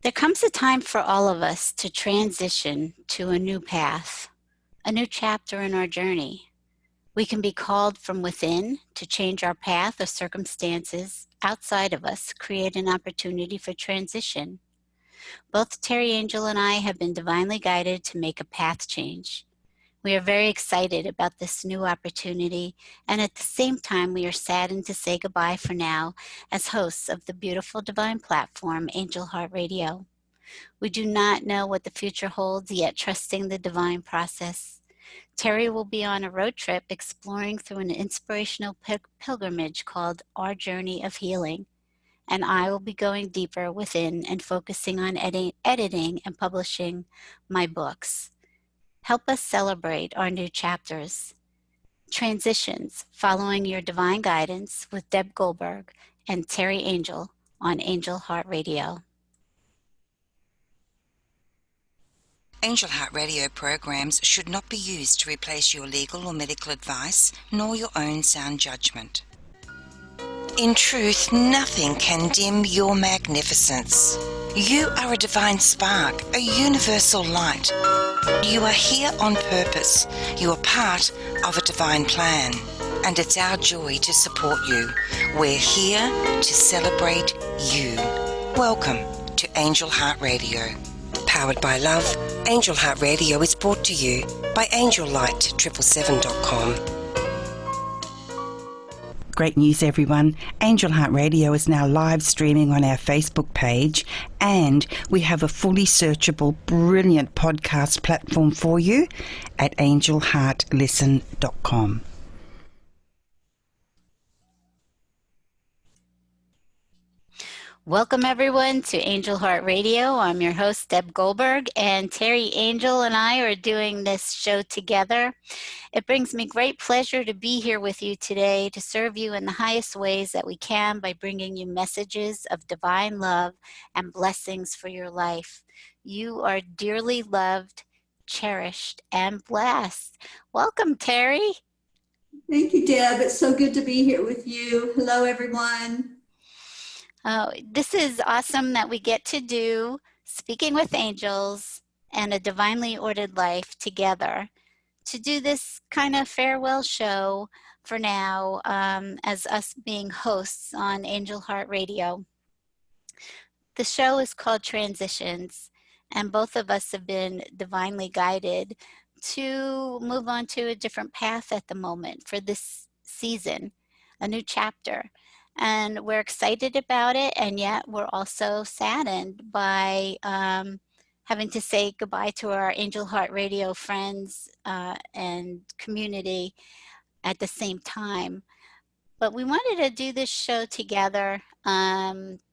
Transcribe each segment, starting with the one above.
There comes a time for all of us to transition to a new path, a new chapter in our journey. We can be called from within to change our path or circumstances outside of us create an opportunity for transition. Both Teri Angel and I have been divinely guided to make a path change. We are very excited about this new opportunity, and at the same time, we are saddened to say goodbye for now as hosts of the beautiful divine platform, Angel Heart Radio. We do not know what the future holds, yet trusting the divine process. Teri will be on a road trip exploring through an inspirational pilgrimage called Our Journey of Healing, and I will be going deeper within and focusing on editing and publishing my books. Help us celebrate our new chapters. Transitions, following your divine guidance with Deb Goldberg and Teri Angel on Angel Heart Radio. Angel Heart Radio programs should not be used to replace your legal or medical advice, nor your own sound judgment. In truth, nothing can dim your magnificence. You are a divine spark, a universal light. You are here on purpose. You are part of a divine plan, and it's our joy to support you. We're here to celebrate you. Welcome to Angel Heart Radio. Powered by love, Angel Heart Radio is brought to you by AngelLight777.com. Great news, everyone. Angel Heart Radio is now live streaming on our Facebook page, and we have a fully searchable, brilliant podcast platform for you at AngelHeartListen.com. Welcome, everyone, to Angel Heart Radio. I'm your host, Deb Goldberg, and Teri Angel and I are doing this show together. It brings me great pleasure to be here with you today to serve you in the highest ways that we can by bringing you messages of divine love and blessings for your life. You are dearly loved, cherished, and blessed. Welcome, Teri. Thank you, Deb. It's so good to be here with you. Hello, everyone. This is awesome that we get to do Speaking with Angels and a Divinely Ordered Life together to do this kind of farewell show for now as us being hosts on Angel Heart Radio. The show is called Transitions, and both of us have been divinely guided to move on to a different path at the moment for this season, a new chapter. And we're excited about it, and yet we're also saddened by having to say goodbye to our Angel Heart Radio friends and community at the same time. But we wanted to do this show together.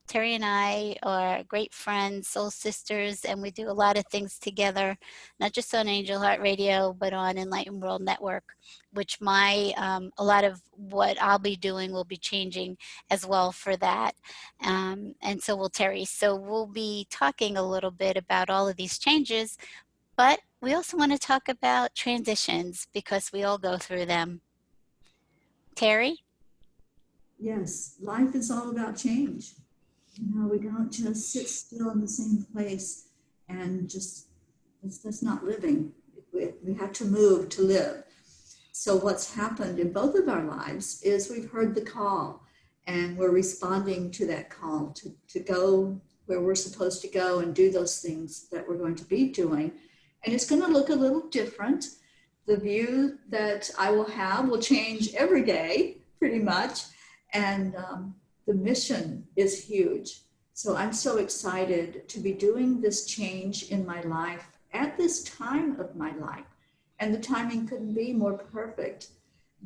Teri and I are great friends, soul sisters, and we do a lot of things together, not just on Angel Heart Radio, but on Enlightened World Network, which a lot of what I'll be doing will be changing as well for that. And so will Teri. So we'll be talking a little bit about all of these changes, but we also want to talk about transitions because we all go through them. Teri? Yes, life is all about change. We don't just sit still in the same place and that's not living. We have to move to live. So what's happened in both of our lives is we've heard the call and we're responding to that call to go where we're supposed to go and do those things that we're going to be doing. And it's going to look a little different. The view that I will have will change every day, pretty much. And the mission is huge. So I'm so excited to be doing this change in my life at this time of my life. And the timing couldn't be more perfect.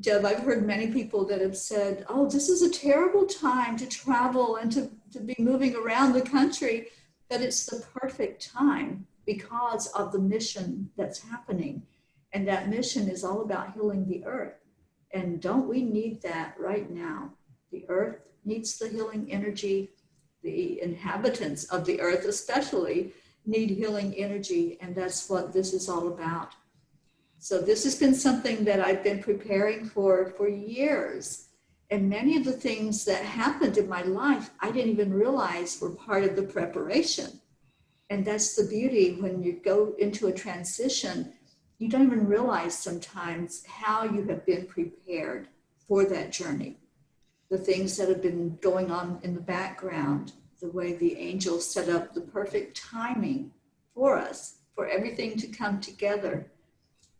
Deb, I've heard many people that have said, oh, this is a terrible time to travel and to be moving around the country, but it's the perfect time because of the mission that's happening. And that mission is all about healing the earth. And don't we need that right now? The earth needs the healing energy. The inhabitants of the earth especially need healing energy, and that's what this is all about. So this has been something that I've been preparing for years. And many of the things that happened in my life, I didn't even realize were part of the preparation. And that's the beauty when you go into a transition, you don't even realize sometimes how you have been prepared for that journey. The things that have been going on in the background, the way the angels set up the perfect timing for us, for everything to come together.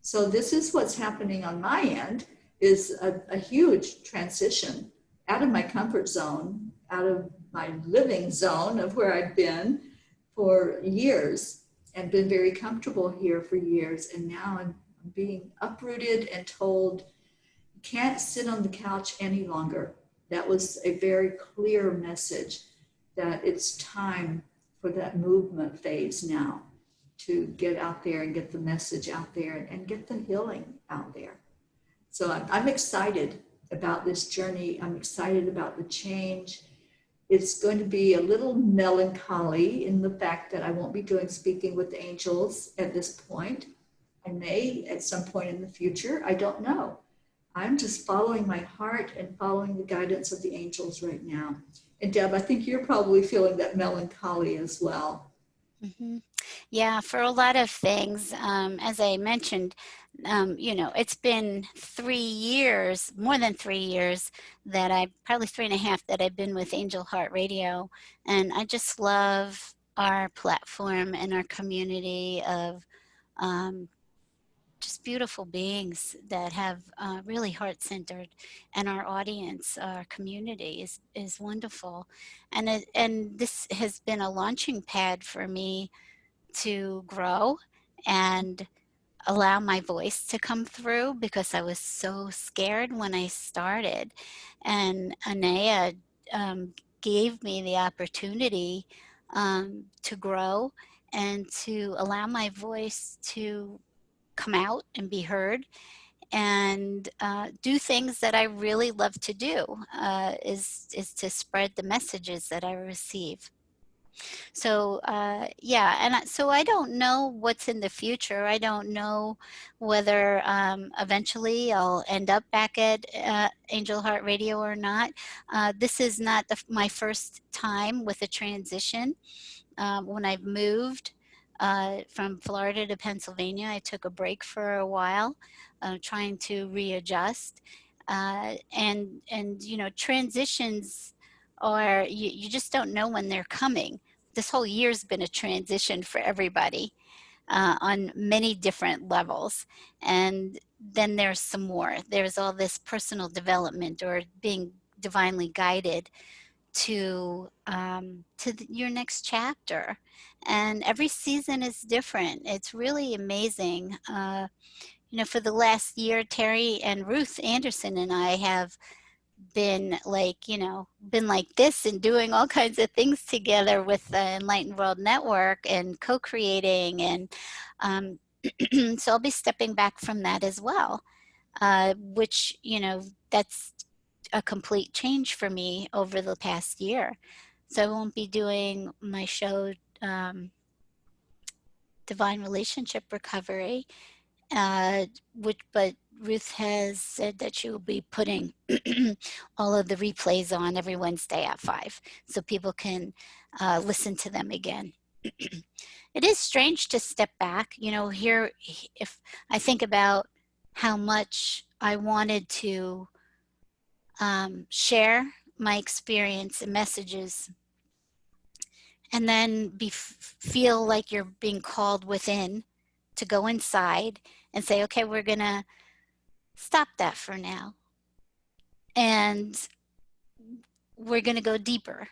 So this is what's happening on my end, is a huge transition out of my comfort zone, out of my living zone of where I've been for years and been very comfortable here for years. And now I'm being uprooted and told, you can't sit on the couch any longer. That was a very clear message that it's time for that movement phase now, to get out there and get the message out there and get the healing out there. So I'm excited about this journey. I'm excited about the change. It's going to be a little melancholy in the fact that I won't be doing Speaking with Angels at this point. I may at some point in the future, I don't know. I'm just following my heart and following the guidance of the angels right now. And Deb, I think you're probably feeling that melancholy as well. Mm-hmm. Yeah, for a lot of things, as I mentioned, it's been 3 years, more than 3 years, probably 3.5, that I've been with Angel Heart Radio. And I just love our platform and our community of um, just beautiful beings that have really heart-centered, and our audience, our community is wonderful. And this has been a launching pad for me to grow and allow my voice to come through, because I was so scared when I started. And Anaya gave me the opportunity to grow and to allow my voice to come out and be heard, and do things that I really love to do, is to spread the messages that I receive. So yeah, and so I don't know what's in the future. I don't know whether eventually I'll end up back at Angel Heart Radio or not. This is not my first time with a transition. When I moved from Florida to Pennsylvania, I took a break for a while, trying to readjust. And transitions are, you just don't know when they're coming. This whole year's been a transition for everybody on many different levels. And then there's some more. There's all this personal development, or being divinely guided to your next chapter. And every season is different. It's really amazing. For the last year, Teri and Ruth Anderson and I have been like this, and doing all kinds of things together with the Enlightened World Network, and co-creating. And so I'll be stepping back from that as well, which, that's a complete change for me over the past year. So I won't be doing my show, Divine Relationship Recovery, but Ruth has said that she will be putting all of the replays on every Wednesday at 5, so people can listen to them again. It is strange to step back, here, if I think about how much I wanted to share my experience and messages, and then feel like you're being called within to go inside and say, okay, we're gonna stop that for now, and we're gonna go deeper.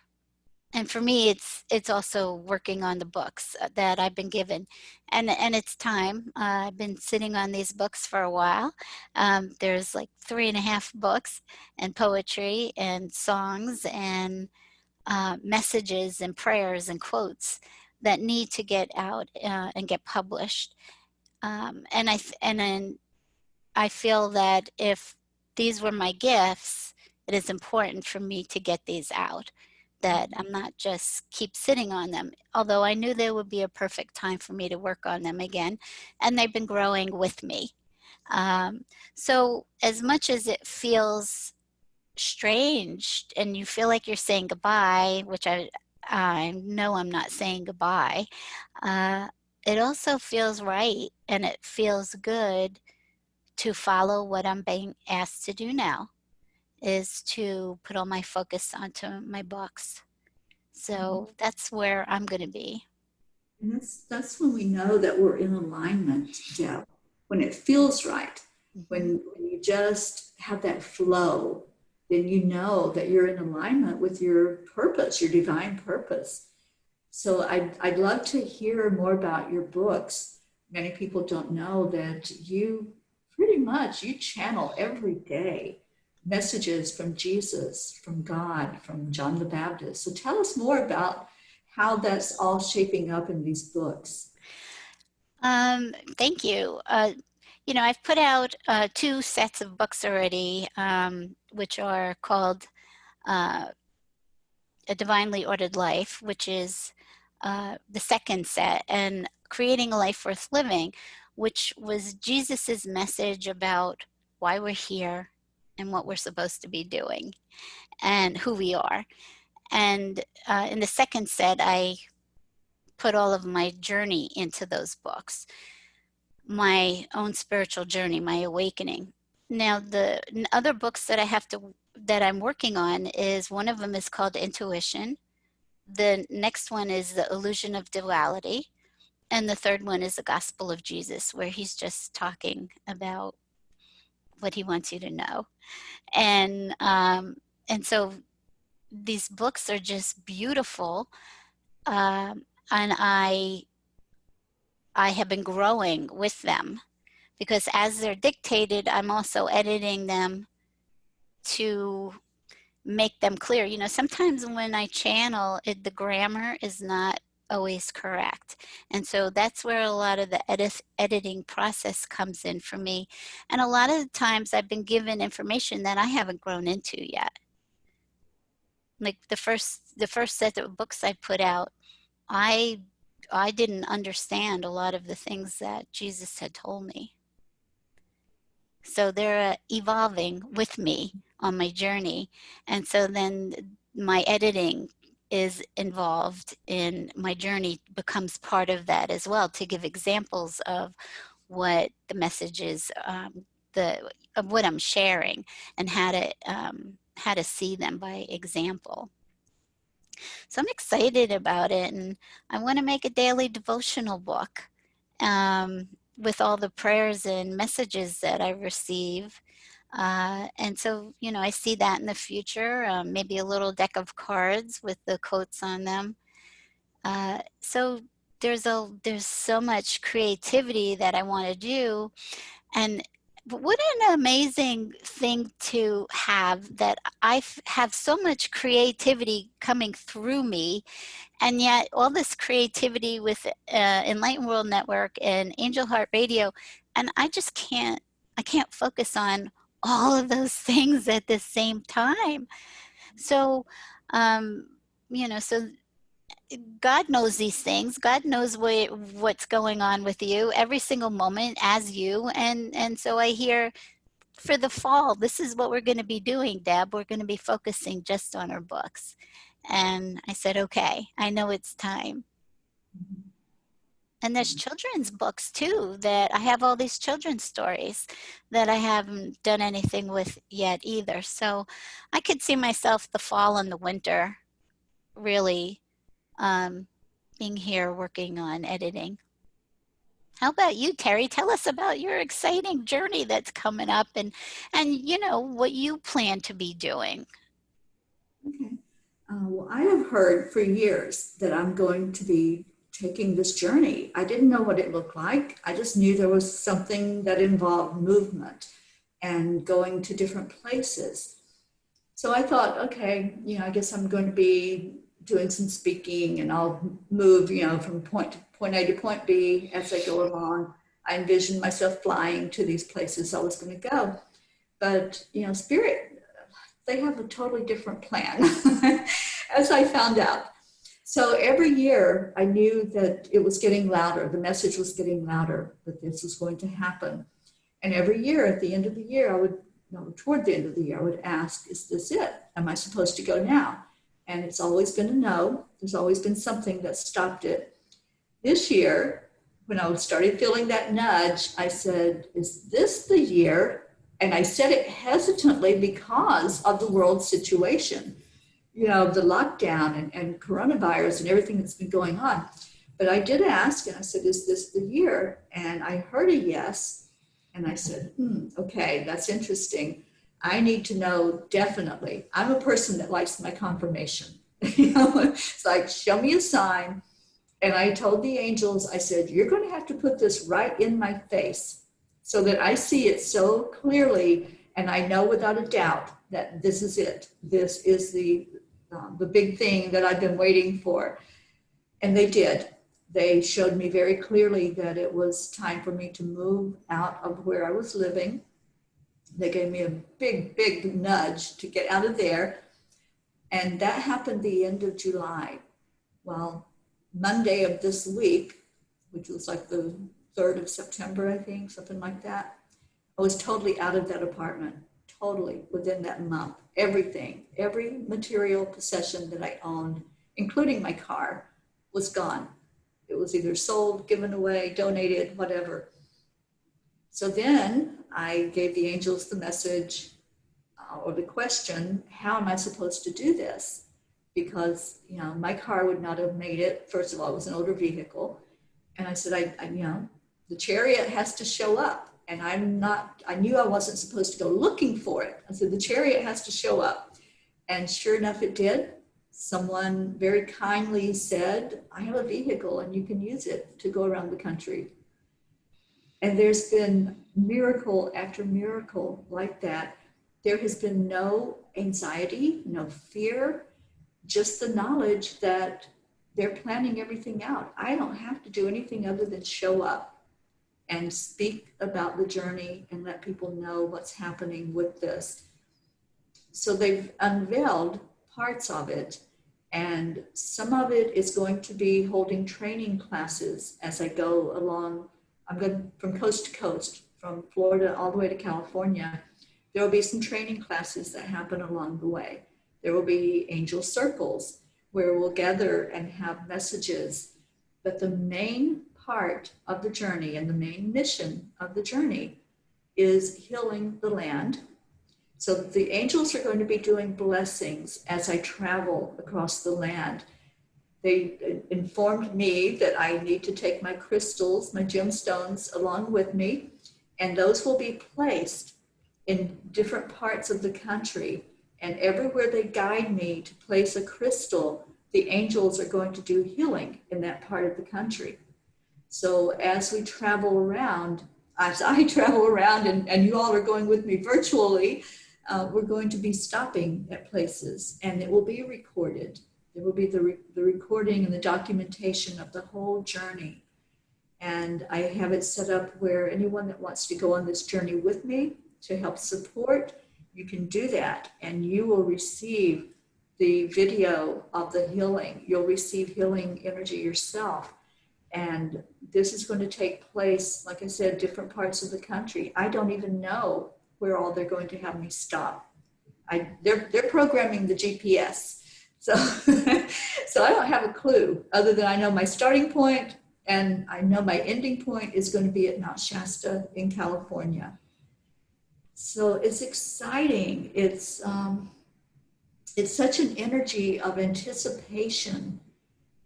And for me, it's also working on the books that I've been given, and it's time. I've been sitting on these books for a while. There's like 3.5 books, and poetry and songs and messages and prayers and quotes that need to get out and get published. And then I feel that if these were my gifts, it is important for me to get these out, that I'm not just keep sitting on them, although I knew there would be a perfect time for me to work on them again, and they've been growing with me. So as much as it feels strange and you feel like you're saying goodbye, which I know I'm not saying goodbye, it also feels right and it feels good to follow what I'm being asked to do now, is to put all my focus onto my books. So that's where I'm going to be. And that's when we know that we're in alignment, Deb. When it feels right, Mm-hmm. when you just have that flow, then you know that you're in alignment with your purpose, your divine purpose. So I'd love to hear more about your books. Many people don't know that you pretty much you channel every day messages from Jesus, from God, from John the Baptist. So tell us more about how that's all shaping up in these books. Thank you. I've put out 2 sets of books already, which are called uh, A Divinely Ordered Life, which is the second set, and Creating a Life Worth Living, which was Jesus's message about why we're here and what we're supposed to be doing and who we are. And in the second set, I put all of my journey into those books, my own spiritual journey, my awakening. Now, the other books that I'm working on is, one of them is called Intuition. The next one is The Illusion of Duality. And the third one is The Gospel of Jesus, where he's just talking about what he wants you to know. And so these books are just beautiful. And I have been growing with them, because as they're dictated, I'm also editing them to make them clear. Sometimes when I channel it, the grammar is not always correct. And so that's where a lot of the editing process comes in for me. And a lot of the times I've been given information that I haven't grown into yet. Like the first set of books I put out, I I didn't understand a lot of the things that Jesus had told me. So they're evolving with me on my journey. And so then my editing is involved in my journey, becomes part of that as well, to give examples of what the message is, of what I'm sharing, and how to see them by example. So I'm excited about it, and I want to make a daily devotional book, um, with all the prayers and messages that I receive. And so, I see that in the future, maybe a little deck of cards with the quotes on them. So there's so much creativity that I want to do. And what an amazing thing to have, that have so much creativity coming through me, and yet all this creativity with Enlightened World Network and Angel Heart Radio, and I can't focus on all of those things at the same time. So, um, so God knows these things. God knows what's going on with you every single moment as you. And so I hear, for the fall, this is what we're going to be doing, Deb. We're going to be focusing just on our books. And I said, okay, I know it's time. And there's children's books too, that I have all these children's stories that I haven't done anything with yet either. So I could see myself the fall and the winter really, um, being here working on editing. How about you, Teri? Tell us about your exciting journey that's coming up, and what you plan to be doing. Okay. Well, I have heard for years that I'm going to be taking this journey. I didn't know what it looked like. I just knew there was something that involved movement and going to different places. So I thought, okay, I guess I'm going to be doing some speaking, and I'll move, from point A to point B as I go along. I envisioned myself flying to these places I was going to go. But, Spirit, they have a totally different plan, as I found out. So every year I knew that it was getting louder. The message was getting louder, that this was going to happen. And every year, at the end of the year, toward the end of the year, I would ask, is this it? Am I supposed to go now? and it's always been a no. There's always been something that stopped it. This year, when I started feeling that nudge, I said, is this the year? And I said it hesitantly because of the world situation, you know, the lockdown and coronavirus and everything that's been going on. But I did ask, and I said, is this the year? And I heard a yes. And I said, okay, that's interesting. I need to know definitely. I'm a person that likes my confirmation. You know, it's like, show me a sign. And I told the angels, I said, you're going to have to put this right in my face so that I see it so clearly. And I know without a doubt that this is it. This is the big thing that I've been waiting for. And they did. They showed me very clearly that it was time for me to move out of where I was living. They gave me a big, big nudge to get out of there. And that happened the end of July. Well, Monday of this week, which was like the 3rd of September, I think, something like that, I was totally out of that apartment, totally within that month. Everything, every material possession that I owned, including my car, was gone. It was either sold, given away, donated, whatever. So then I gave the angels the message or the question, how am I supposed to do this? Because, you know, my car would not have made it. First of all, it was an older vehicle. And I said, I you know, the chariot has to show up. And I knew I wasn't supposed to go looking for it. I said, the chariot has to show up. And sure enough, it did. Someone very kindly said, I have a vehicle and you can use it to go around the country. And there's been miracle after miracle like that. There has been no anxiety, no fear, just the knowledge that they're planning everything out. I don't have to do anything other than show up and speak about the journey and let people know what's happening with this. So they've unveiled parts of it, and some of it is going to be holding training classes as I go along. I'm going from coast to coast, from Florida all the way to California. There will be some training classes that happen along the way. There will be angel circles where we'll gather and have messages. But the main part of the journey and the main mission of the journey is healing the land. So the angels are going to be doing blessings as I travel across the land. They informed me that I need to take my crystals, my gemstones along with me, and those will be placed in different parts of the country. And everywhere they guide me to place a crystal, the angels are going to do healing in that part of the country. So as we travel around, as I travel around and you all are going with me virtually, we're going to be stopping at places, and it will be recorded. There will be the recording and the documentation of the whole journey. And I have it set up where anyone that wants to go on this journey with me to help support, you can do that, and you will receive the video of the healing. You'll receive healing energy yourself. And this is going to take place, like I said, different parts of the country. I don't even know where all they're going to have me stop. They're programming the GPS. So, so I don't have a clue other than I know my starting point and I know my ending point is going to be at Mount Shasta in California. So it's exciting. It's such an energy of anticipation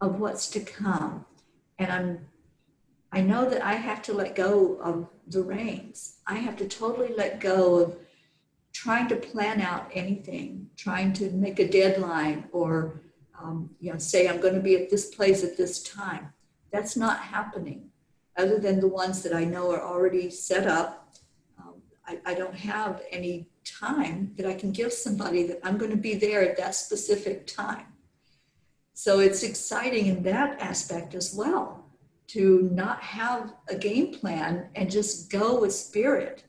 of what's to come. And I know that I have to let go of the reins. I have to totally let go of trying to plan out anything, trying to make a deadline or say I'm going to be at this place at this time. That's not happening. Other than the ones that I know are already set up, I don't have any time that I can give somebody that I'm going to be there at that specific time. So it's exciting in that aspect as well, to not have a game plan and just go with spirit.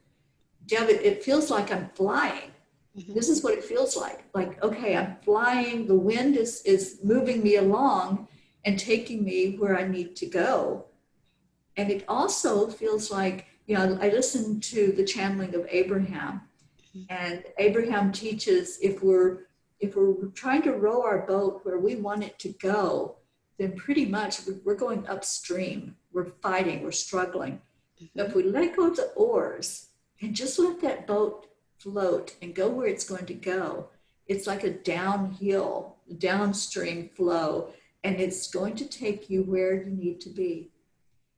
Deb, it feels like I'm flying. Mm-hmm. This is what it feels like. Like, okay, I'm flying. The wind is moving me along and taking me where I need to go. And it also feels like, I listened to the channeling of Abraham, and Abraham teaches if we're if we're trying to row our boat where we want it to go, then pretty much we're going upstream. We're fighting, we're struggling. But if we let go of the oars and just let that boat float and go where it's going to go, it's like a downhill, downstream flow, and it's going to take you where you need to be.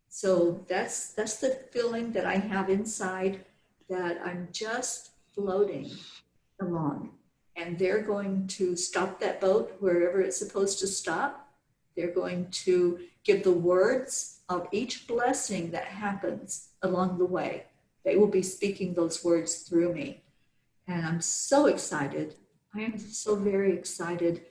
So that's the feeling that I have inside, that I'm just floating along. And they're going to stop that boat wherever it's supposed to stop. They're going to give the words of each blessing that happens along the way. They will be speaking those words through me. And I'm so excited. I am so very excited.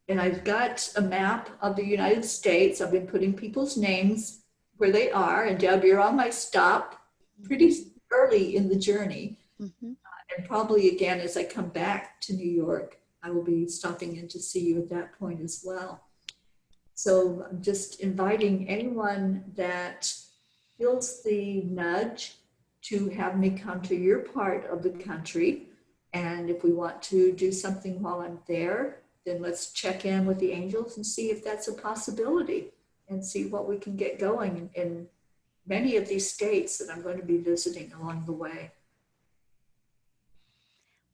And I've got a map of the United States. I've been putting people's names where they are. And Deb, you're on my stop pretty early in the journey. Mm-hmm. And probably again, as I come back to New York, I will be stopping in to see you at that point as well. So I'm just inviting anyone that feels the nudge to have me come to your part of the country. And if we want to do something while I'm there, then let's check in with the angels and see if that's a possibility and see what we can get going in many of these states that I'm going to be visiting along the way.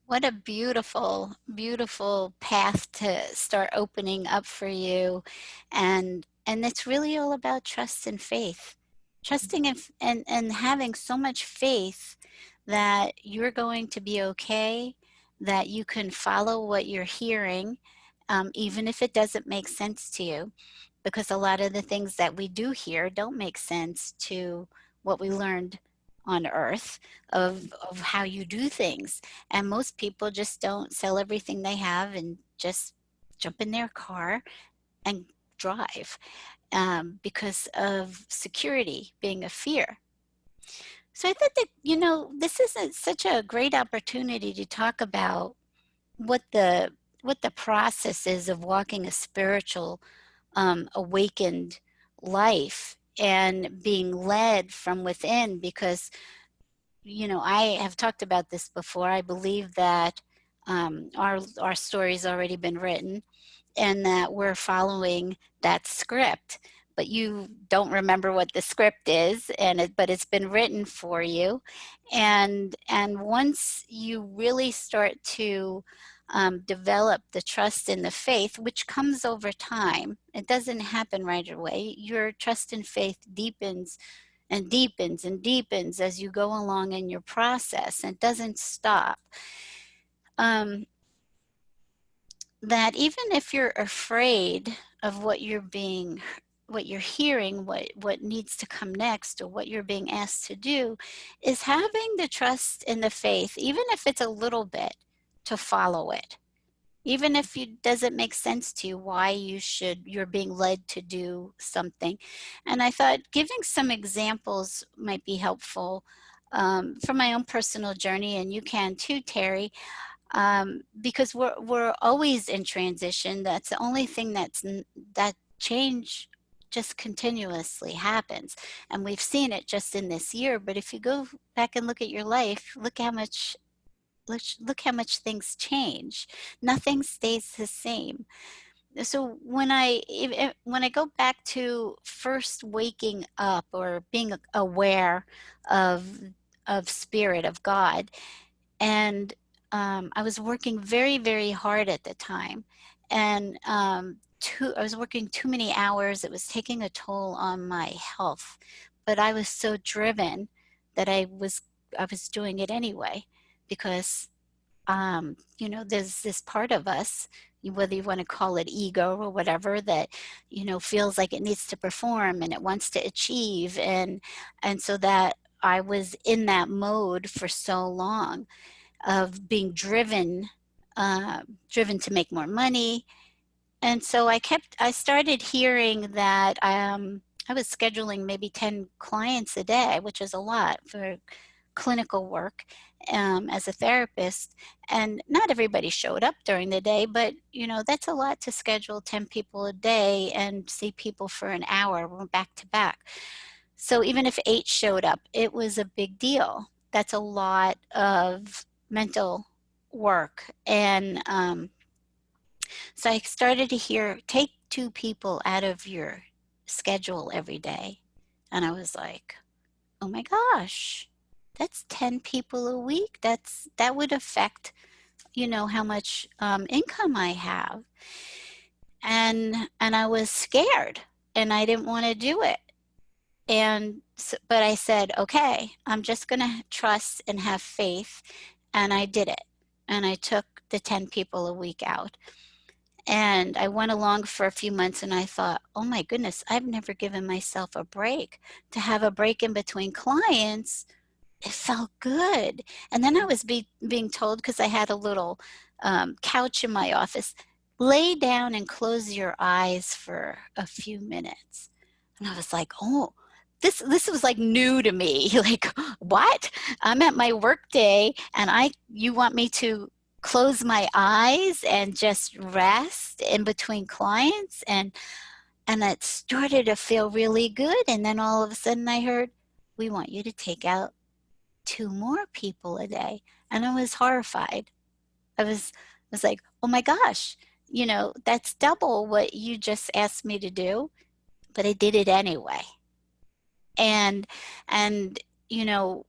What a beautiful, beautiful path to start opening up for you. And it's really all about trust and faith. Trusting and having so much faith that you're going to be okay, that you can follow what you're hearing, even if it doesn't make sense to you. Because a lot of the things that we do hear don't make sense to what we learned on earth of how you do things. And most people just don't sell everything they have and just jump in their car and drive because of security being a fear. So I thought that, this is such a great opportunity to talk about what the process is of walking a spiritual awakened life and being led from within, because I have talked about this before. I believe that our story's already been written and that we're following that script, but you don't remember what the script is, but it's been written for you. And once you really start to develop the trust and the faith, which comes over time, it doesn't happen right away. Your trust and faith deepens and deepens and deepens as you go along in your process, and it doesn't stop. That even if you're afraid of what you're hearing, what needs to come next, or what you're being asked to do, is having the trust and the faith, even if it's a little bit, to follow it. Even if it doesn't make sense to you why you're being led to do something. And I thought giving some examples might be helpful from my own personal journey, and you can too, Teri, because we're always in transition. That's the only thing that change just continuously happens, and we've seen it just in this year. But if you go back and look at your life, look how much things change. Nothing stays the same. So when I go back to first waking up or being aware of spirit of God, and I was working very, very hard at the time, and I was working too many hours. It was taking a toll on my health, but I was so driven that I was doing it anyway, because there's this part of us, whether you want to call it ego or whatever, that feels like it needs to perform and it wants to achieve, and so that I was in that mode for so long of being driven to make more money. And so I started hearing that I was scheduling maybe 10 clients a day, which is a lot for clinical work as a therapist. And not everybody showed up during the day, but that's a lot to schedule 10 people a day and see people for an hour back to back. So even if 8 showed up, it was a big deal. That's a lot of mental work. And So I started to hear, take 2 people out of your schedule every day. And I was like, oh my gosh, that's 10 people a week. That would affect, how much income I have. And I was scared and I didn't want to do it. And so, but I said, okay, I'm just going to trust and have faith. And I did it. And I took the 10 people a week out. And I went along for a few months and I thought, oh my goodness, I've never given myself a break. To have a break in between clients, it felt good. And then I was being told, because I had a little couch in my office, lay down and close your eyes for a few minutes. And I was like, oh, this was like new to me. Like, what? I'm at my work day and you want me to close my eyes and just rest in between clients? And it started to feel really good. And then all of a sudden I heard, we want you to take out 2 more people a day. And I was horrified. I was like, oh my gosh, that's double what you just asked me to do. But I did it anyway. And and you know,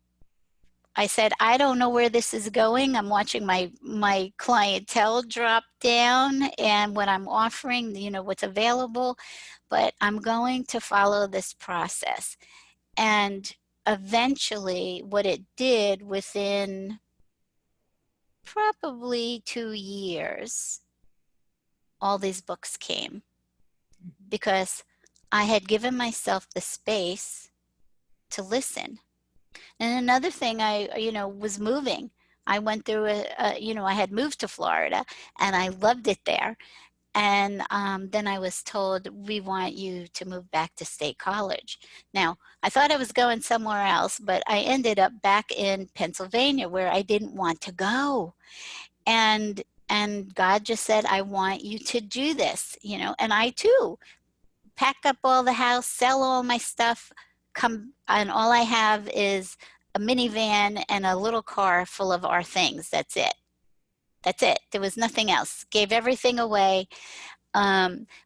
I said, I don't know where this is going. I'm watching my clientele drop down and what I'm offering, what's available, but I'm going to follow this process. And eventually what it did, within probably 2 years, all these books came because I had given myself the space to listen. And another thing, was moving. I went through I had moved to Florida and I loved it there. And then I was told, we want you to move back to State College. Now, I thought I was going somewhere else, but I ended up back in Pennsylvania where I didn't want to go. And God just said, I want you to do this, and I too pack up all the house, sell all my stuff, come, and all I have is a minivan and a little car full of our things. That's it. That's it. There was nothing else. Gave everything away,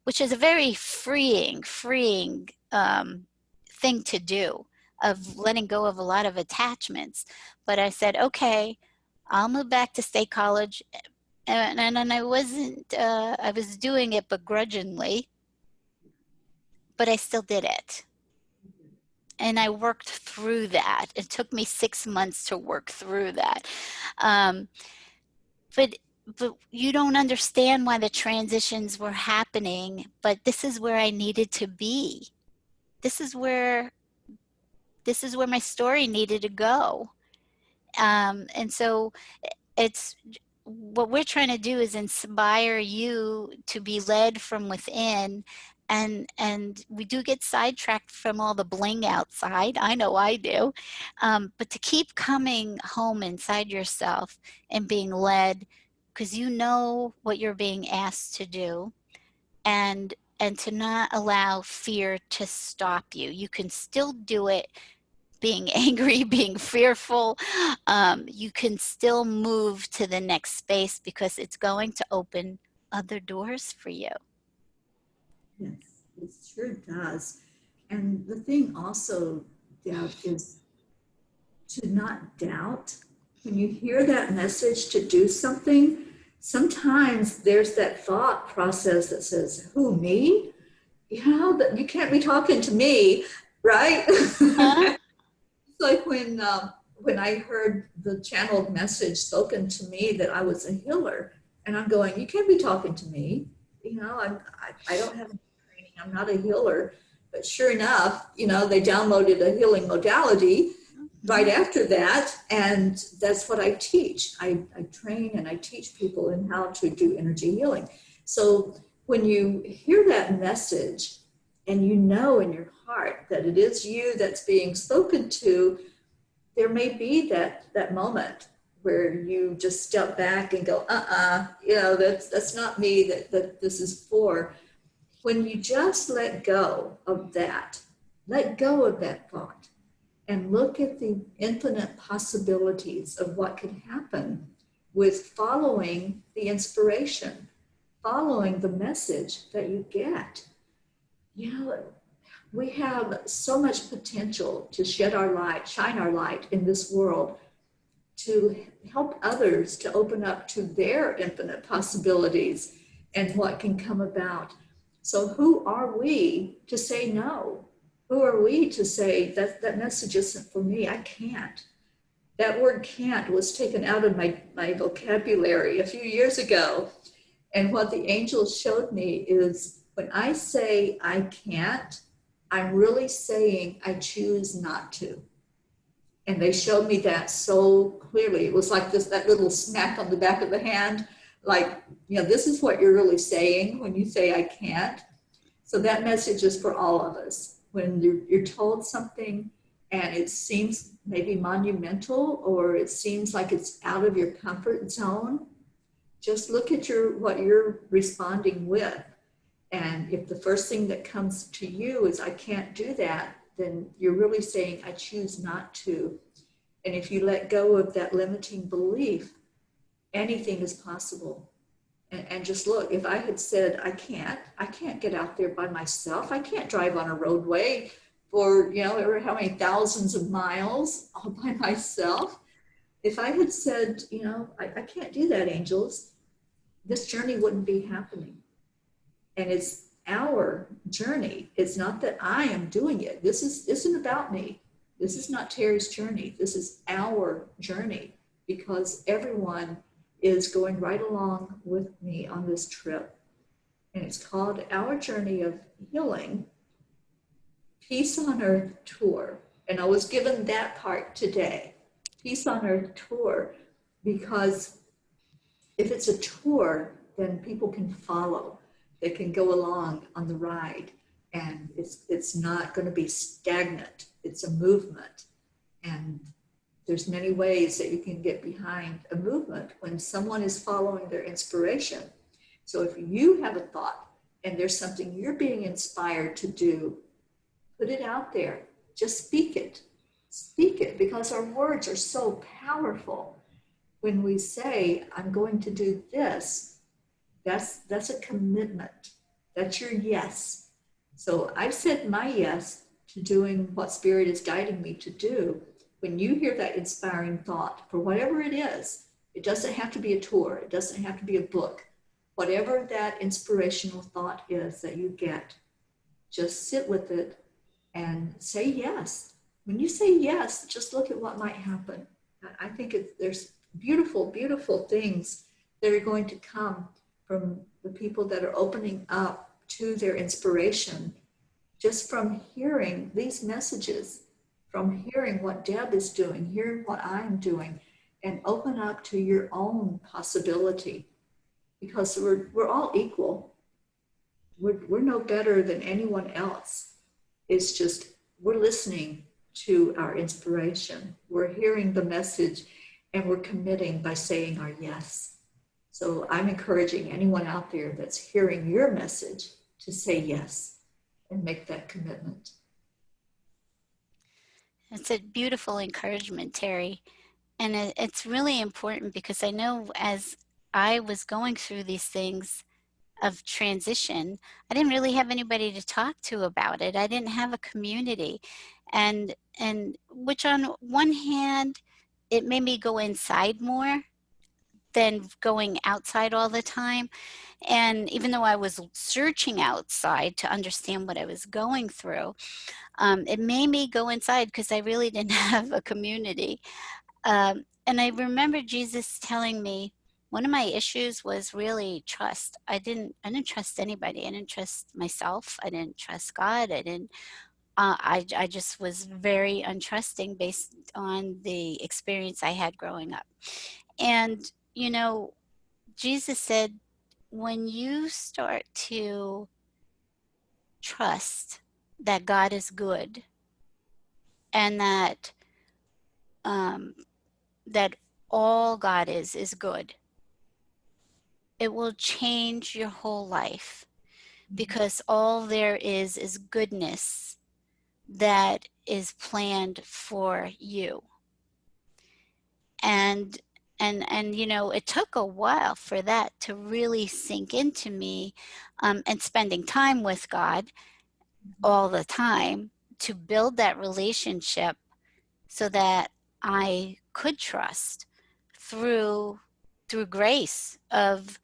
which is a very freeing thing to do, of letting go of a lot of attachments. But I said, okay, I'll move back to State College. And I wasn't, I was doing it begrudgingly, but I still did it. And I worked through that. It took me 6 months to work through that. Um, but you don't understand why the transitions were happening, but this is where I needed to be. This is where my story needed to go. And so it's what we're trying to do is inspire you to be led from within. And we do get sidetracked from all the bling outside. I know I do. But to keep coming home inside yourself and being led, because you know what you're being asked to do, and to not allow fear to stop you. You can still do it being angry, being fearful. You can still move to the next space because it's going to open other doors for you. Yes, it sure does. And the thing also, Deb, is to not doubt. When you hear that message to do something, sometimes there's that thought process that says, who, me? That you can't be talking to me, right? Huh? It's like when I heard the channeled message spoken to me that I was a healer, and I'm going, you can't be talking to me. I don't have any training. I'm not a healer. But sure enough, they downloaded a healing modality right after that, and that's what I teach. I train and I teach people in how to do energy healing. So when you hear that message and you know in your heart that it is you that's being spoken to, there may be that moment where you just step back and go, that's not me that this is for. When you just let go of that thought, and look at the infinite possibilities of what could happen with following the inspiration, following the message that you get. You know, we have so much potential to shed our light, shine our light in this world, to help others to open up to their infinite possibilities and what can come about. So who are we to say no? Who are we to say that message isn't for me? I can't. That word can't was taken out of my vocabulary a few years ago. And what the angels showed me is when I say I can't, I'm really saying I choose not to. And they showed me that so clearly. It was like that little smack on the back of the hand, like, this is what you're really saying when you say I can't. So that message is for all of us. When you're told something and it seems maybe monumental, or it seems like it's out of your comfort zone, just look at what you're responding with. And if the first thing that comes to you is I can't do that, then you're really saying I choose not to. And if you let go of that limiting belief, anything is possible. And just look, if I had said I can't get out there by myself, I can't drive on a roadway for ever how many thousands of miles all by myself. If I had said, I can't do that, angels, this journey wouldn't be happening. And it's our journey. It's not that I am doing it. This isn't about me. This is not Teri's journey. This is our journey, because everyone is going right along with me on this trip. And it's called Our Journey of Healing, Peace on Earth Tour. And I was given that part today, Peace on Earth Tour, because if it's a tour, then people can follow. They can go along on the ride, and it's not going to be stagnant. It's a movement. And there's many ways that you can get behind a movement when someone is following their inspiration. So if you have a thought and there's something you're being inspired to do, put it out there. Just speak it. Speak it, because our words are so powerful. When we say, I'm going to do this, that's a commitment. That's your yes. So I've said my yes to doing what Spirit is guiding me to do. When you hear that inspiring thought, for whatever it is, it doesn't have to be a tour. It doesn't have to be a book. Whatever that inspirational thought is that you get, just sit with it and say yes. When you say yes, just look at what might happen. I think there's beautiful, beautiful things that are going to come from the people that are opening up to their inspiration just from hearing these messages, from hearing what Deb is doing, hearing what I'm doing, and open up to your own possibility, because we're all equal. We're no better than anyone else. It's just we're listening to our inspiration. We're hearing the message, and we're committing by saying our yes. So I'm encouraging anyone out there that's hearing your message to say yes and make that commitment. It's a beautiful encouragement, Teri. And it's really important, because I know as I was going through these things of transition, I didn't really have anybody to talk to about it. I didn't have a community. And which on one hand, it made me go inside more than going outside all the time. And even though I was searching outside to understand what I was going through, it made me go inside because I really didn't have a community. And I remember Jesus telling me one of my issues was really trust. I didn't trust anybody. I didn't trust myself. I didn't trust God. I just was very untrusting based on the experience I had growing up. And, Jesus said, when you start to trust that God is good, and um, that all God is good, it will change your whole life, because all there is goodness that is planned for you. And And you know, it took a while for that to really sink into me, and spending time with God all the time to build that relationship so that I could trust through grace of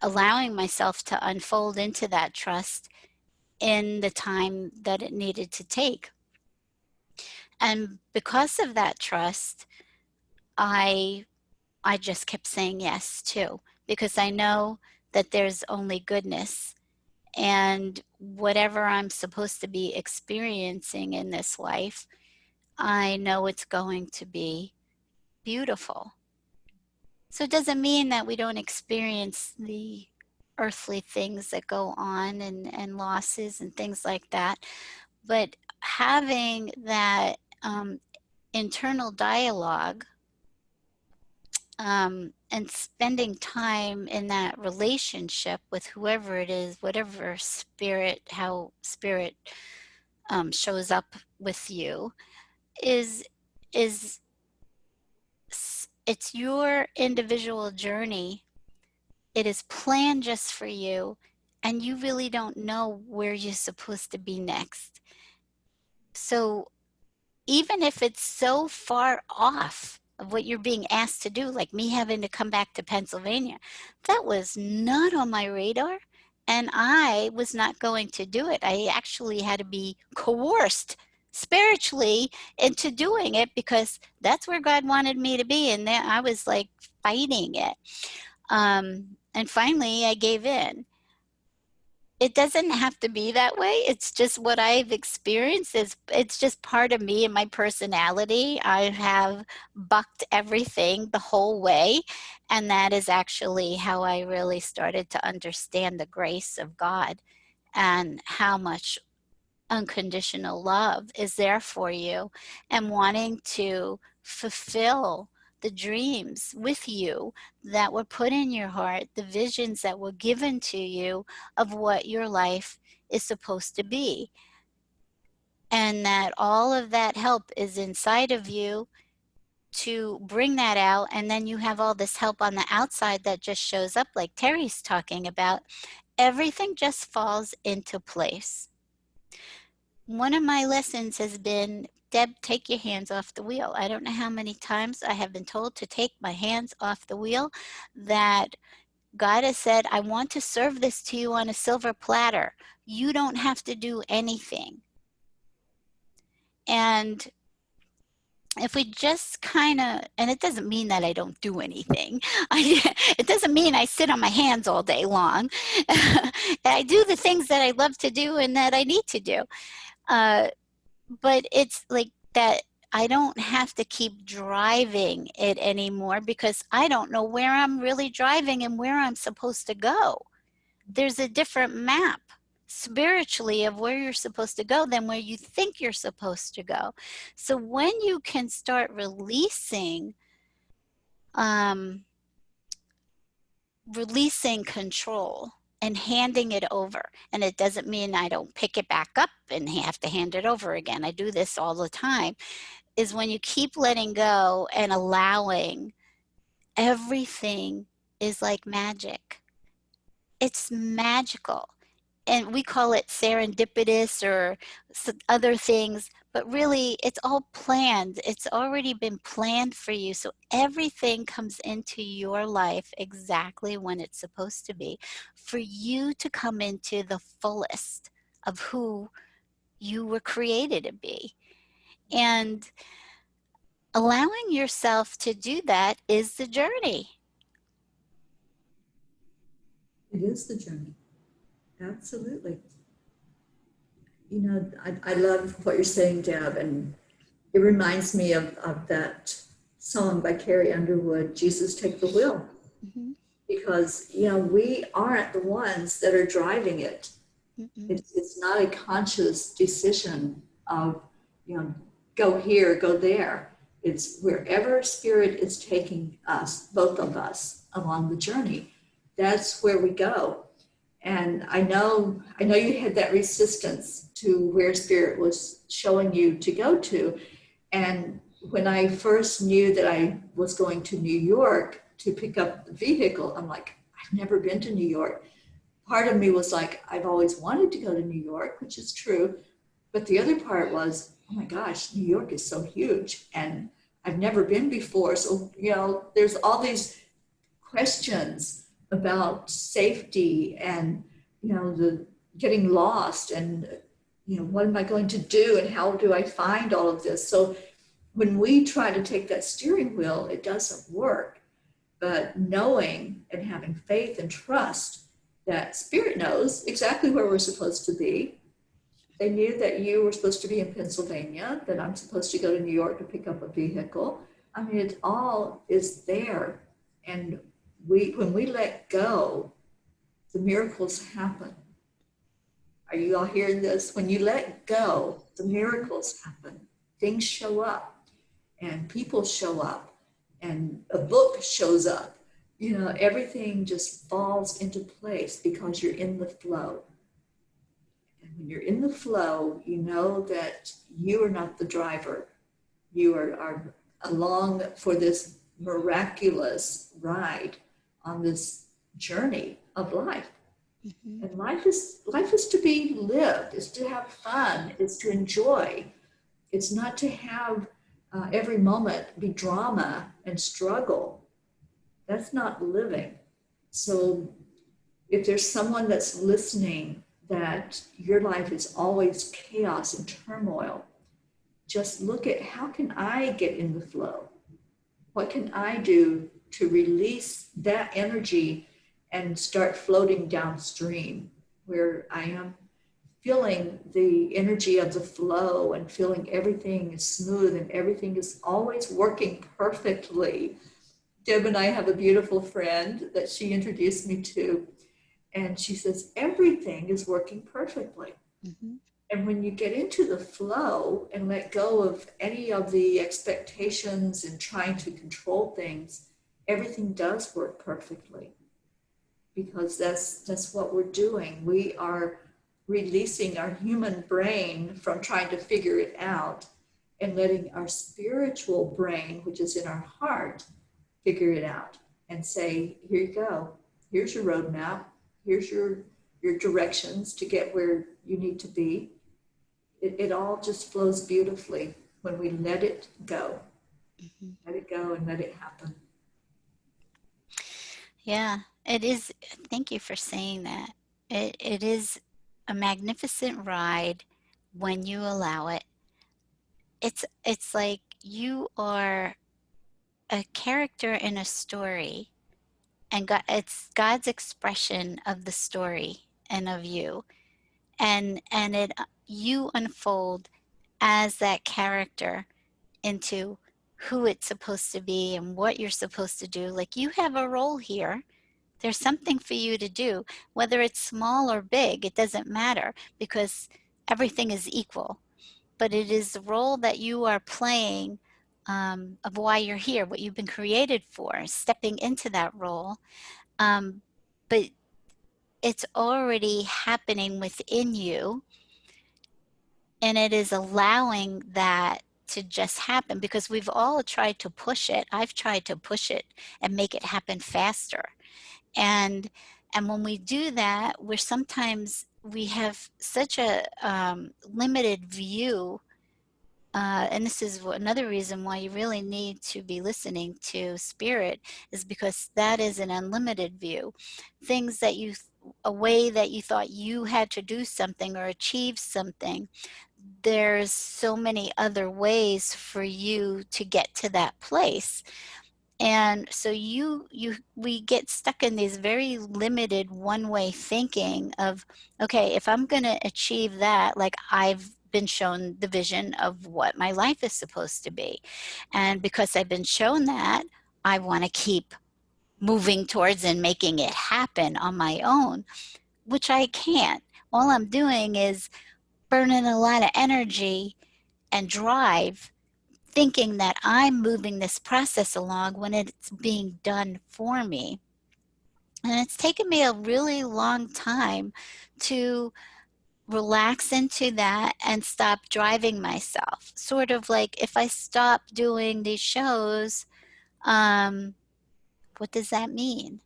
allowing myself to unfold into that trust in the time that it needed to take. And because of that trust, I I just kept saying yes too, because I know that there's only goodness, and whatever I'm supposed to be experiencing in this life, I know it's going to be beautiful. So it doesn't mean that we don't experience the earthly things that go on, and losses and things like that. But having that internal dialogue, and spending time in that relationship with whoever it is, whatever spirit, how spirit shows up with you, is is it's your individual journey. It is planned just for you, and you really don't know where you're supposed to be next. So even if it's so far off of what you're being asked to do, like me having to come back to Pennsylvania, that was not on my radar. And I was not going to do it. I actually had to be coerced spiritually into doing it, because that's where God wanted me to be. And then I was like fighting it. And finally, I gave in. It doesn't have to be that way. It's just what I've experienced. It's just part of me and my personality. I have bucked everything the whole way. And that is actually how I really started to understand the grace of God and how much unconditional love is there for you, and wanting to fulfill the dreams with you that were put in your heart, the visions that were given to you of what your life is supposed to be. And that all of that help is inside of you to bring that out. And then you have all this help on the outside that just shows up, like Teri's talking about. Everything just falls into place. One of my lessons has been, Deb, take your hands off the wheel. I don't know how many times I have been told to take my hands off the wheel, that God has said, I want to serve this to you on a silver platter. You don't have to do anything. And if we just kind of, and it doesn't mean that I don't do anything. It doesn't mean I sit on my hands all day long. I do the things that I love to do and that I need to do. But it's like that I don't have to keep driving it anymore, because I don't know where I'm really driving and where I'm supposed to go. There's a different map spiritually of where you're supposed to go than where you think you're supposed to go. So when you can start releasing control and handing it over. And it doesn't mean I don't pick it back up and have to hand it over again. I do this all the time. Is when you keep letting go and allowing, everything is like magic. It's magical. And we call it serendipitous or other things, but really it's all planned. It's already been planned for you. So everything comes into your life exactly when it's supposed to be, for you to come into the fullest of who you were created to be. And allowing yourself to do that is the journey. It is the journey. Absolutely. You know, I love what you're saying, Deb, and it reminds me of that song by Carrie Underwood, Jesus Take the Wheel. Mm-hmm. Because, you know, we aren't the ones that are driving it. Mm-mm. It's not a conscious decision of, you know, go here, go there. It's wherever spirit is taking us, both of us, along the journey. That's where we go. And I know you had that resistance to where spirit was showing you to go to. And when I first knew that I was going to New York to pick up the vehicle, I'm like, I've never been to New York. Part of me was like, I've always wanted to go to New York, which is true. But the other part was, oh my gosh, New York is so huge and I've never been before. So, there's all these questions about safety and, the getting lost and, what am I going to do and how do I find all of this? So when we try to take that steering wheel, it doesn't work. But knowing and having faith and trust that Spirit knows exactly where we're supposed to be. They knew that you were supposed to be in Pennsylvania, that I'm supposed to go to New York to pick up a vehicle. I mean, it all is there. And when we let go, the miracles happen. Are you all hearing this? When you let go, the miracles happen. Things show up and people show up and a book shows up. Everything just falls into place because you're in the flow. And when you're in the flow, you know that you are not the driver. You are along for this miraculous ride on this journey of life. Mm-hmm. And life is to be lived, is to have fun, is to enjoy. It's not to have every moment be drama and struggle. That's not living. So if there's someone that's listening that your life is always chaos and turmoil, just look at how can I get in the flow? What can I do to release that energy and start floating downstream where I am feeling the energy of the flow and feeling everything is smooth and everything is always working perfectly. Deb and I have a beautiful friend that she introduced me to, and she says, everything is working perfectly. Mm-hmm. And when you get into the flow and let go of any of the expectations and trying to control things, everything does work perfectly. Because that's what we're doing. We are releasing our human brain from trying to figure it out and letting our spiritual brain, which is in our heart, figure it out and say, here you go. Here's your roadmap. Here's your directions to get where you need to be. It all just flows beautifully when we let it go. Mm-hmm. Let it go and let it happen. Yeah, it is. Thank you for saying that. It is a magnificent ride when you allow it. It's like you are a character in a story, and it's God's expression of the story and of you, and you unfold as that character into who it's supposed to be and what you're supposed to do. Like, you have a role here. There's something for you to do, whether it's small or big, it doesn't matter, because everything is equal. But it is the role that you are playing, of why you're here, what you've been created for, stepping into that role. But it's already happening within you, and it is allowing that to just happen, because we've all tried to push it. I've tried to push it and make it happen faster. And when we do that, we have such a limited view. And this is another reason why you really need to be listening to Spirit, is because that is an unlimited view. Things that a way that you thought you had to do something or achieve something, there's so many other ways for you to get to that place. And so we get stuck in these very limited one-way thinking of, okay, if I'm going to achieve that, like, I've been shown the vision of what my life is supposed to be. And because I've been shown that, I want to keep moving towards and making it happen on my own, which I can't. All I'm doing is burning a lot of energy and drive, thinking that I'm moving this process along when it's being done for me. And it's taken me a really long time to relax into that and stop driving myself. Sort of like if I stop doing these shows, what does that mean?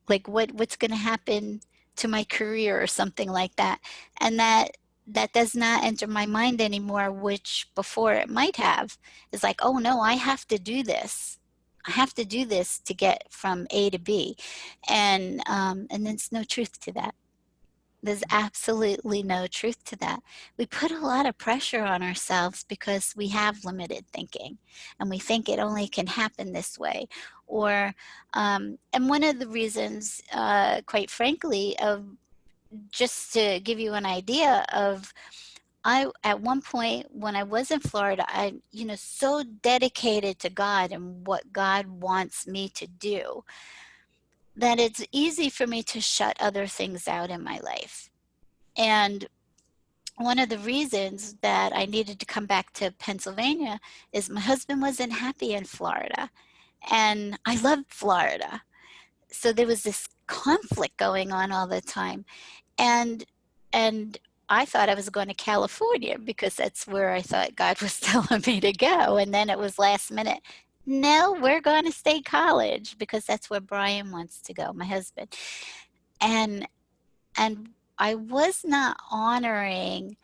Like what's going to happen to my career or something like that? And that does not enter my mind anymore, which before it might have. It's like, oh no, I have to do this. I have to do this to get from A to B, and there's no truth to that. There's absolutely no truth to that. We put a lot of pressure on ourselves because we have limited thinking and we think it only can happen this way. Or, and one of the reasons, quite frankly, of just to give you an idea of, at one point when I was in Florida, so dedicated to God and what God wants me to do that it's easy for me to shut other things out in my life. And one of the reasons that I needed to come back to Pennsylvania is my husband wasn't happy in Florida, and I loved Florida. So there was this conflict going on all the time. And and I thought I was going to California because that's where I thought God was telling me to go. And then it was last minute. No, we're going to stay college because that's where Brian wants to go, my husband. And and I was not honoring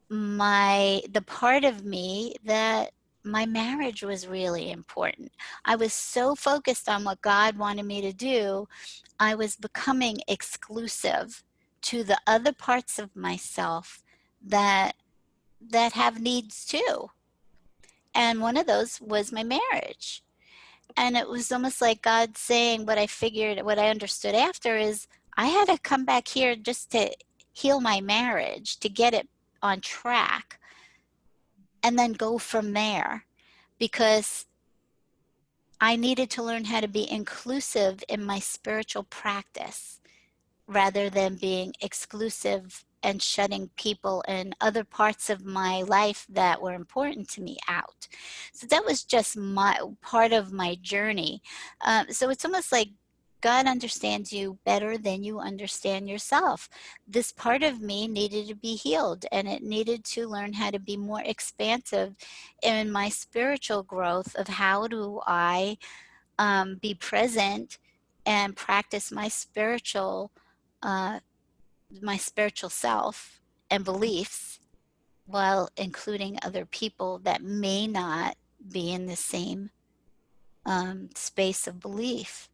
the part of me that my marriage was really important. I was so focused on what God wanted me to do, I was becoming exclusive to the other parts of myself that have needs too. And one of those was my marriage. And it was almost like God saying, what I understood after is I had to come back here just to heal my marriage, to get it on track, and then go from there, because I needed to learn how to be inclusive in my spiritual practice rather than being exclusive and shutting people and other parts of my life that were important to me out. So that was just my part of my journey. So it's almost like God understands you better than you understand yourself. This part of me needed to be healed, and it needed to learn how to be more expansive in my spiritual growth of how do I be present and practice uh, my spiritual self and beliefs while including other people that may not be in the same space of belief.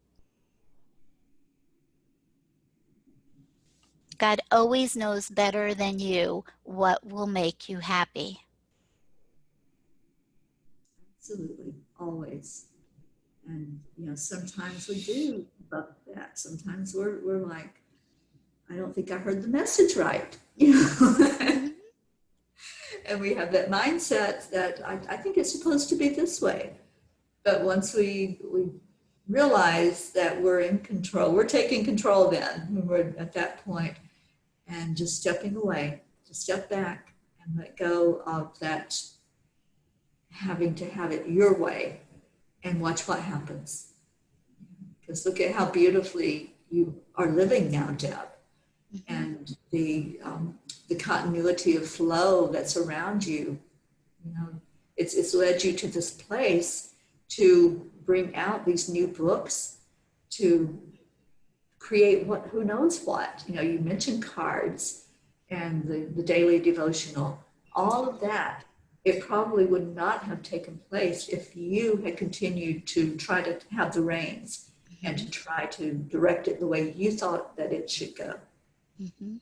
God always knows better than you what will make you happy. Absolutely, always. And sometimes we do above that. Sometimes we're like, I don't think I heard the message right. Mm-hmm. And we have that mindset that I think it's supposed to be this way. But once we realize that we're in control, we're taking control then when we're at that point, and just stepping away, just step back and let go of that having to have it your way and watch what happens. Because look at how beautifully you are living now, Deb, Mm-hmm. and the continuity of flow that's around you. It's led you to this place to bring out these new books, to create who knows what. You mentioned cards and the daily devotional, all of that. It probably would not have taken place if you had continued to try to have the reins and to try to direct it the way you thought that it should go. Mm-hmm.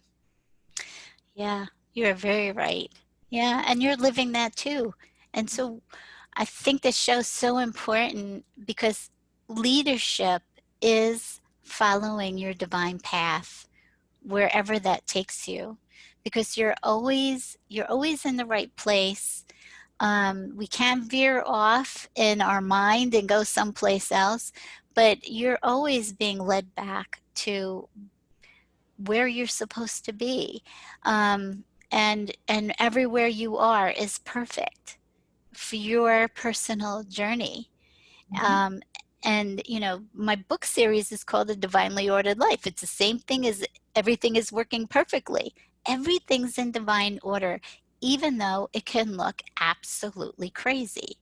Yeah, you're very right. Yeah, and you're living that too. And so I think this show's so important because leadership is following your divine path wherever that takes you, because you're always in the right place. We can veer off in our mind and go someplace else, but you're always being led back to where you're supposed to be. And everywhere you are is perfect for your personal journey. Mhm. Um, and my book series is called A Divinely Ordered Life. It's the same thing as everything is working perfectly. everything's in divine order, even though it can look absolutely crazy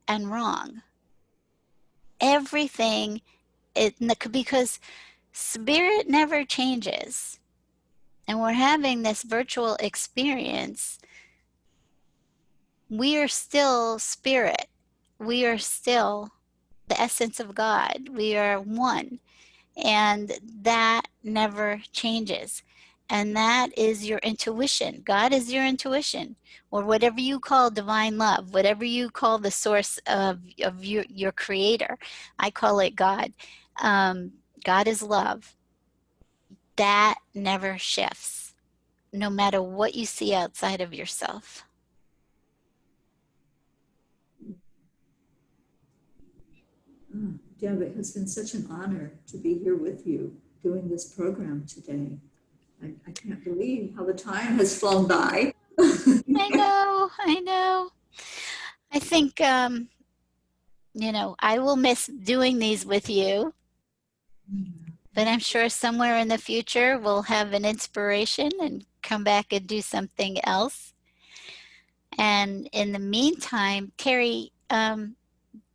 and wrong. Everything, because spirit never changes. And we're having this virtual experience. We are still spirit. We are still the essence of God. We are one. And that never changes. And that is your intuition. God is your intuition, or whatever you call divine love, whatever you call the source of your creator. I call it God. God is love. That never shifts, no matter what you see outside of yourself. Deb, it has been such an honor to be here with you doing this program today. I can't believe how the time has flown by. I know, I know. I think, I will miss doing these with you, but I'm sure somewhere in the future we'll have an inspiration and come back and do something else. And in the meantime, Teri,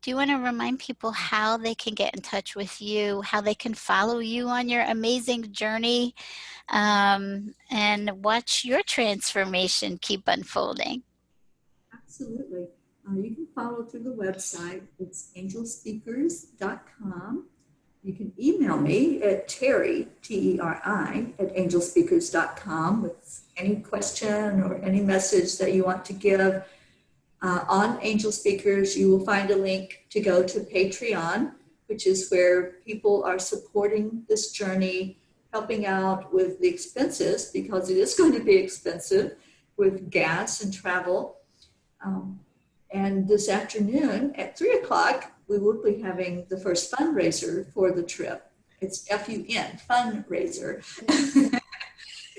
do you want to remind people how they can get in touch with you, how they can follow you on your amazing journey, and watch your transformation keep unfolding? Absolutely. You can follow through the website. It's angelspeakers.com. You can email me at Teri, Teri, at angelspeakers.com with any question or any message that you want to give. On Angel Speakers, you will find a link to go to Patreon, which is where people are supporting this journey, helping out with the expenses, because it is going to be expensive with gas and travel. And this afternoon at 3 o'clock, we will be having the first fundraiser for the trip. It's FUN, fundraiser.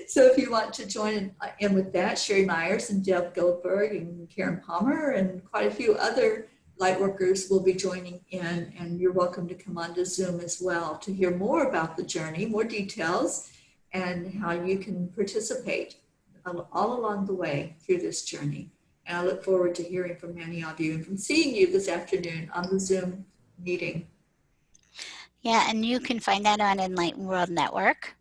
So if you want to join in with that, Sherry Myers and Deb Goldberg and Karen Palmer and quite a few other lightworkers will be joining in, and you're welcome to come on to Zoom as well to hear more about the journey, more details, and how you can participate all along the way through this journey. And I look forward to hearing from many of you and from seeing you this afternoon on the Zoom meeting. Yeah, and you can find that on Enlightened World Network.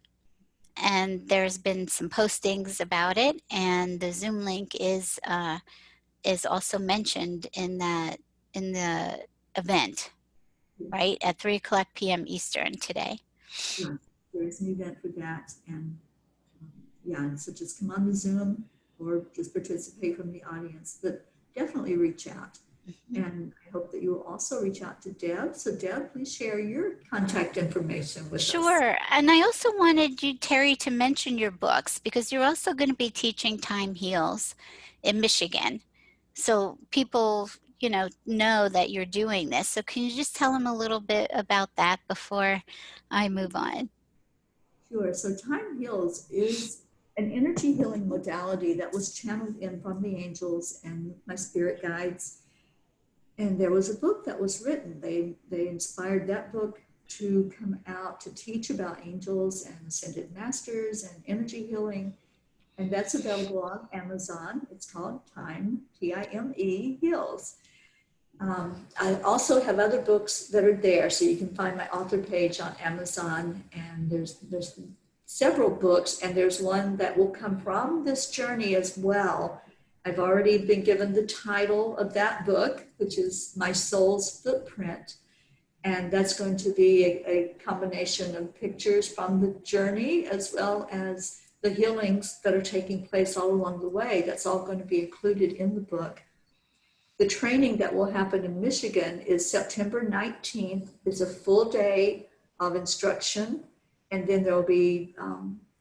And there's been some postings about it, and the Zoom link is also mentioned in the event, right, at 3 o'clock p.m. Eastern today. Yes, there's an event for that, and yeah, so just come on the Zoom or just participate from the audience, but definitely reach out. Mm-hmm. And I hope that you will also reach out to Deb. So Deb, please share your contact information with us. Sure. And I also wanted you, Teri, to mention your books, because you're also going to be teaching Time Heals in Michigan. So people, know that you're doing this. So can you just tell them a little bit about that before I move on? Sure. So Time Heals is an energy healing modality that was channeled in from the angels and my spirit guides. And there was a book that was written. They inspired that book to come out to teach about angels and ascended masters and energy healing. And that's available on Amazon. It's called Time, T-I-M-E, Heals. I also have other books that are there. So you can find my author page on Amazon. And there's several books. And there's one that will come from this journey as well. I've already been given the title of that book, which is My Soul's Footprint. And that's going to be a combination of pictures from the journey as well as the healings that are taking place all along the way. That's all going to be included in the book. The training that will happen in Michigan is September 19th. It's a full day of instruction. And then there'll be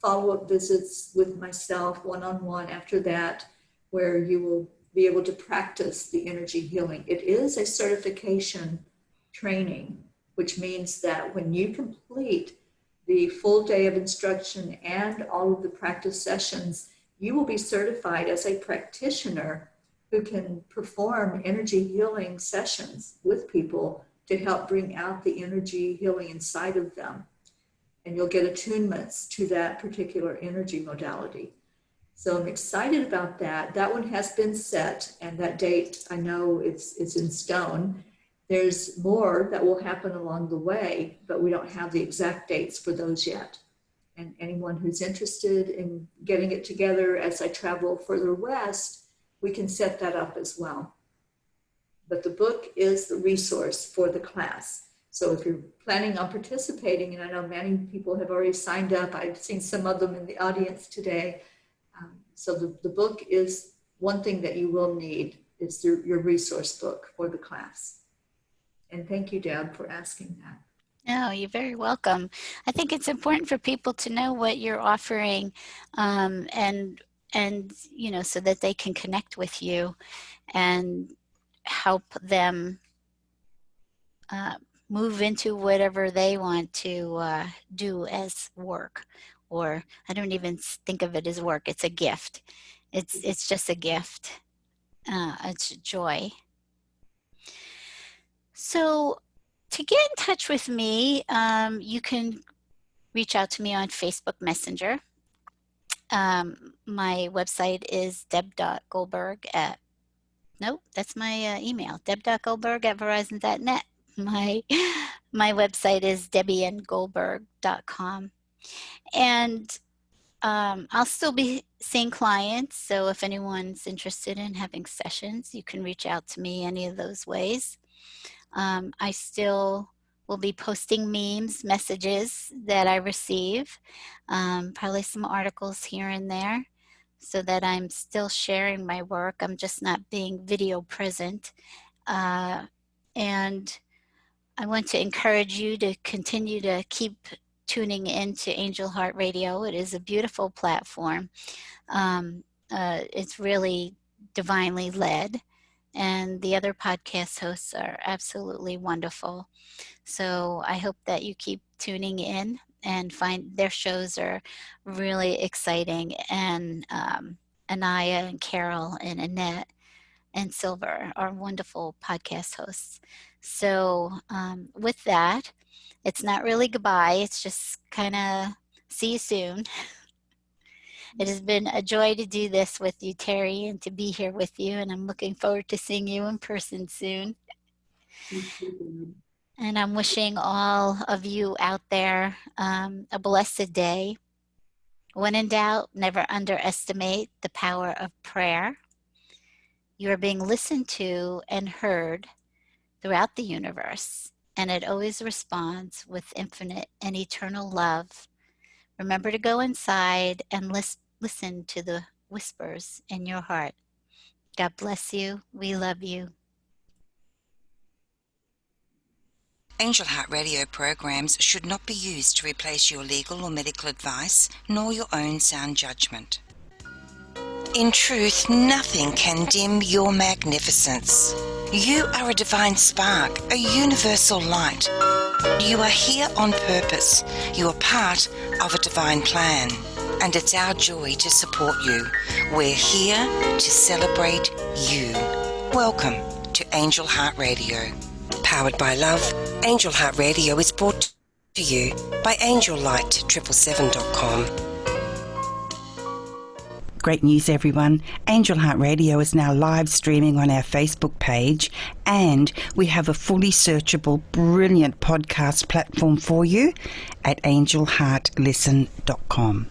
follow-up visits with myself one-on-one after that, where you will be able to practice the energy healing. It is a certification training, which means that when you complete the full day of instruction and all of the practice sessions, you will be certified as a practitioner who can perform energy healing sessions with people to help bring out the energy healing inside of them. And you'll get attunements to that particular energy modality. So I'm excited about that. That one has been set, and that date, I know it's in stone. There's more that will happen along the way, but we don't have the exact dates for those yet. And anyone who's interested in getting it together as I travel further west, we can set that up as well. But the book is the resource for the class. So if you're planning on participating, and I know many people have already signed up, I've seen some of them in the audience today. So the book is one thing that you will need, is your resource book for the class. And thank you, Deb, for asking that. No, you're very welcome. I think it's important for people to know what you're offering, and you know, so that they can connect with you and help them move into whatever they want to do as work. Or I don't even think of it as work. It's a gift. It's just a gift. It's joy. So to get in touch with me, you can reach out to me on Facebook Messenger. My website is deb.goldberg at, nope, that's my email, deb.goldberg@verizon.net. My website is debbieandgoldberg.com. And I'll still be seeing clients, so if anyone's interested in having sessions, you can reach out to me any of those ways. I still will be posting memes, messages that I receive, probably some articles here and there, so that I'm still sharing my work. I'm just not being video present. And I want to encourage you to continue to keep tuning into Angel Heart Radio. It is a beautiful platform. It's really divinely led, and the other podcast hosts are absolutely wonderful. So I hope that you keep tuning in and find their shows are really exciting. And Anaya and Carol and Annette and Silver are wonderful podcast hosts. So with that, it's not really goodbye. It's just kind of see you soon. It has been a joy to do this with you, Teri, and to be here with you. And I'm looking forward to seeing you in person soon. And I'm wishing all of you out there a blessed day. When in doubt, never underestimate the power of prayer. You are being listened to and heard throughout the universe, and it always responds with infinite and eternal love. Remember to go inside and listen to the whispers in your heart. God bless you. We love you. Angel Heart Radio programs should not be used to replace your legal or medical advice, nor your own sound judgment. In truth, nothing can dim your magnificence. You are a divine spark, a universal light. You are here on purpose. You are part of a divine plan, and it's our joy to support you. We're here to celebrate you. Welcome to Angel Heart Radio. Powered by love, Angel Heart Radio is brought to you by AngelLight777.com. Great news, everyone. Angel Heart Radio is now live streaming on our Facebook page, and we have a fully searchable, brilliant podcast platform for you at angelheartlisten.com.